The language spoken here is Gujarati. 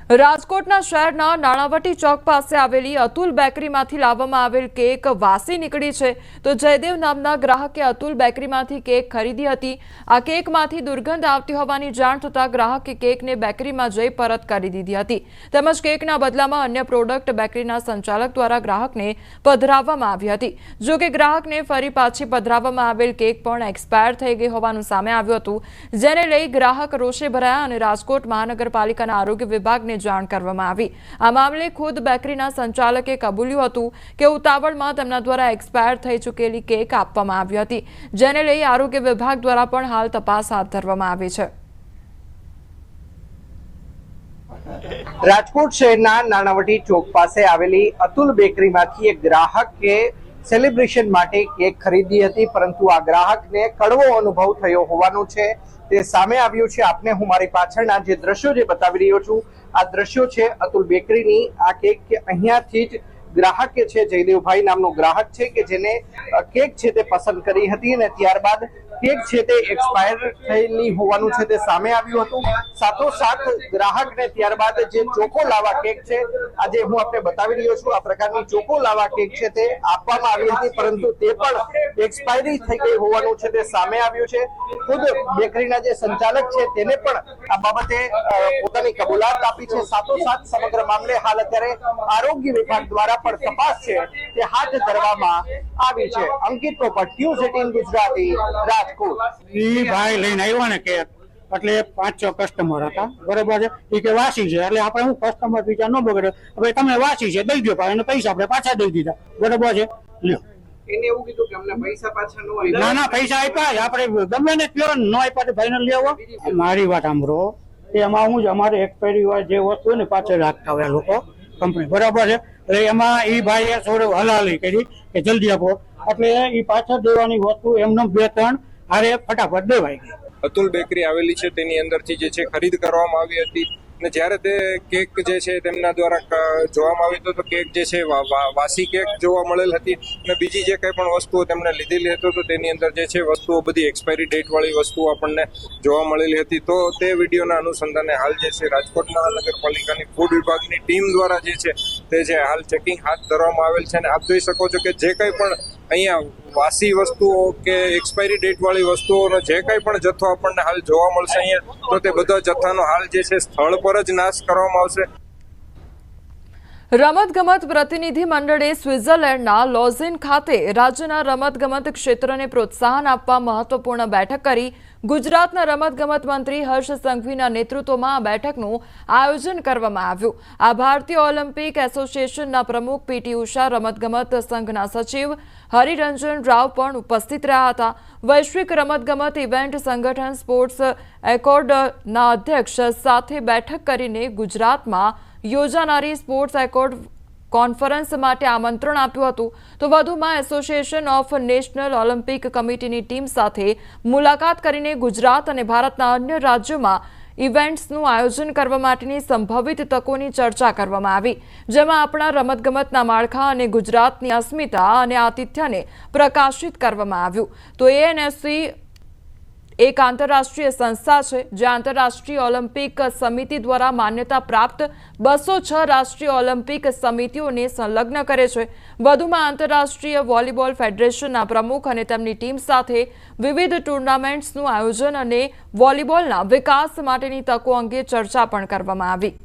રાજકોટના શહેરના નાણાવટી ચોક પાસે આવેલી અતુલ બેકરીમાંથી લાવવામાં આવેલ કેક વાસી નીકળી છે તો જયદેવ નામના ગ્રાહકે અતુલ બેકરીમાંથી કેક ખરીદી હતી। આ કેકમાંથી દુર્ગંધ આવતી હોવાની જાણ થતાં ગ્રાહકે કેકને બેકરીમાં જઈ પરત કરી દીધી હતી તેમજ કેકના બદલામાં અન્ય પ્રોડક્ટ બેકરીના સંચાલક દ્વારા ગ્રાહકને પધરાવવામાં આવી હતી। જો કે ગ્રાહકને ફરી પાછી પધરાવવામાં આવેલ કેક પણ એક્સપાયર થઈ ગઈ હોવાનું સામે આવ્યું હતું, જેને લઈ ગ્રાહક રોષે ભરાયા અને રાજકોટ મહાનગરપાલિકાના આરોગ્ય વિભાગને જાણ કરવામાં આવી। આ મામલે ખુદ બેકરીના સંચાલકે કબૂલ્યું હતું કે ઉતાવળમાં તેમના દ્વારા એક્સપાયર થઈ ચૂકેલી કેક આપવામાં આવી હતી, જેને લઈ આરોગ્ય વિભાગ દ્વારા પણ હાલ તપાસ હાથ ધરવામાં આવી છે। રાજકોટ શહેરના નાણાવટી ચોક પાસે આવેલી અતુલ બેકરીમાંથી એક ગ્રાહકે સેલિબ્રેશન માટે કેક ખરીદી હતી, પરંતુ આ ગ્રાહકને કડવો અનુભવ થયો હોવાનું છે તે સામે આવ્યું છે। આપને હું મારી પાછળના જે દ્રશ્યો જે બતાવી રહ્યો છું, આ દ્રશ્યો છે અતુલ બેકરીની। આ કેક અહીંયાથી જ ગ્રાહકે છે જયદેવભાઈ નામનો ગ્રાહક છે કે જેને કેક છે તે પસંદ કરી હતી અને ત્યારબાદ કેક છે તે એક્સપાયર થયેલી હોવાનું છે તે સામે આવ્યું હતું। સાથોસાથ ગ્રાહકને ત્યારબાદ જે ચોકો લાવા કેક છે, આજે હું આપને બતાવી રહ્યો છું, આ પ્રકારની ચોકો લાવા કેક છે તે આપવામાં આવી હતી, પરંતુ તે પણ એક્સપાયરી થઈ ગઈ હોવાનું છે તે સામે આવ્યું છે। ખુદ બેકરીના જે સંચાલક છે તેને પણ આ બાબતે પોતાની કબૂલાત આપી છે। સાથોસાથ સમગ્ર મામલે હાલ અત્યારે આરોગ્ય વિભાગ દ્વારા પણ તપાસ છે તે હાથ ધરવામાં આવી છે। અંકિત પોપટ, Q18 ગુજરાતી, રાજકોટ। ઈ ભાઈ લઈને આવ્યો ને કે એટલે 5-6 કસ્ટમર હતા, બરોબર છે। એ કે વાસી છે એટલે આપણે હું કસ્ટમર બીજા ન બગડે, હવે તમે વાસી છે દઈ દો ભાઈ, અને પૈસા આપણે પાછા દઈ દીધા, બરોબર છે। લ્યો એને એવું કીધું કે અમને પૈસા પાછા ન આપ્યા। ના ના, પૈસા આપ્યા, આપણે ગમે ને કયો ન આપ્યા તો ભાઈને લેવો। મારી વાત સાંભળો, એમાં હું જ અમારે એક્સપાયરી હોય જે વસ્તુ ને પાછળ રાખતા હોય લોકો કંપની, બરાબર છે। એટલે એમાં ઈ ભાઈએ થોડું હલાલી કરી કે જલ્દી આપો, એટલે ઈ પાછળ દેવાની વસ્તુ એમને 2-3 હારે ફટાફટ દેવાઈ ગઈ। અતુલ બેકરી આવેલી છે તેની અંદરથી જે છે ખરીદ કરવામાં આવી હતી અને જ્યારે તે કેક જે છે તેમના દ્વારા જોવામાં આવી તો કેક જે છે વાસી કેક જોવા મળેલ હતી અને બીજી જે કંઈ પણ વસ્તુઓ તેમણે લીધેલી હતી તો તેની અંદર જે છે વસ્તુઓ બધી એક્સપાયરી ડેટ વાળી વસ્તુઓ આપણને જોવા મળેલી હતી। તો તે વિડીયોના અનુસંધાને હાલ જે છે રાજકોટ મહાનગરપાલિકાની ફૂડ વિભાગની ટીમ દ્વારા જે છે તે છે હાલ ચેકિંગ હાથ ધરવામાં આવેલ છે અને આપ જોઈ શકો છો કે જે કંઈ પણ અહીંયા વાસી વસ્તુઓ કે એક્સપાયરી ડેટ વાળી વસ્તુઓનો જે કંઈ પણ જથ્થો આપણને હાલ જોવા મળશે અહીંયા, તો તે બધા જથ્થાનો હાલ જે છે સ્થળ પર જ નાશ કરવામાં આવશે। રમતગમત પ્રતિનિધિ મંડળે સ્વિટ્ઝરલેન્ડના લોઝેન ખાતે રાજ્યના રમતગમત ક્ષેત્રને પ્રોત્સાહન આપવા મહત્વપૂર્ણ બેઠક કરી। ગુજરાતના રમતગમત મંત્રી હર્ષ સંઘવીના નેતૃત્વમાં આ બેઠકનું આયોજન કરવામાં આવ્યું। આ ભારતીય ઓલિમ્પિક એસોસિએશનના પ્રમુખ પીટી ઉષા, રમતગમત સંઘના સચિવ હરિરંજન રાવ પણ ઉપસ્થિત રહ્યા હતા। વૈશ્વિક રમતગમત ઇવેન્ટ સંગઠન સ્પોર્ટ્સ એકોર્ડના અધ્યક્ષ સાથે બેઠક કરીને ગુજરાતમાં યોજાનારી સ્પોર્ટ્સ એકોર્ડ કોન્ફરન્સ માટે આમંત્રણ આપ્યું હતું। તો વધુમાં એસોસિએશન ઓફ નેશનલ ઓલિમ્પિક કમિટીની ટીમ સાથે મુલાકાત કરીને ગુજરાત અને ભારતના અન્ય રાજ્યોમાં ઇવેન્ટ્સનું આયોજન કરવા માટેની સંભવિત તકોની ચર્ચા કરવામાં આવી, જેમાં આપણા રમતગમતના માળખા અને ગુજરાતની અસ્મિતા અને આતિથ્યને પ્રકાશિત કરવામાં આવ્યું। તો એએનએસસી એક આંતરરાષ્ટ્રીય સંસ્થા છે જે આંતરરાષ્ટ્રીય ઓલિમ્પિક સમિતિ દ્વારા માન્યતા પ્રાપ્ત 206 રાષ્ટ્રીય ઓલિમ્પિક સમિતિઓને સંલગ્ન કરે છે। વધુમાં આંતરરાષ્ટ્રીય વોલીબોલ ફેડરેશનના પ્રમુખ અને તેમની ટીમ સાથે વિવિધ ટુર્નામેન્ટ્સનું આયોજન અને વોલીબોલના વિકાસ માટેની તકો અંગે ચર્ચા પણ કરવામાં આવી।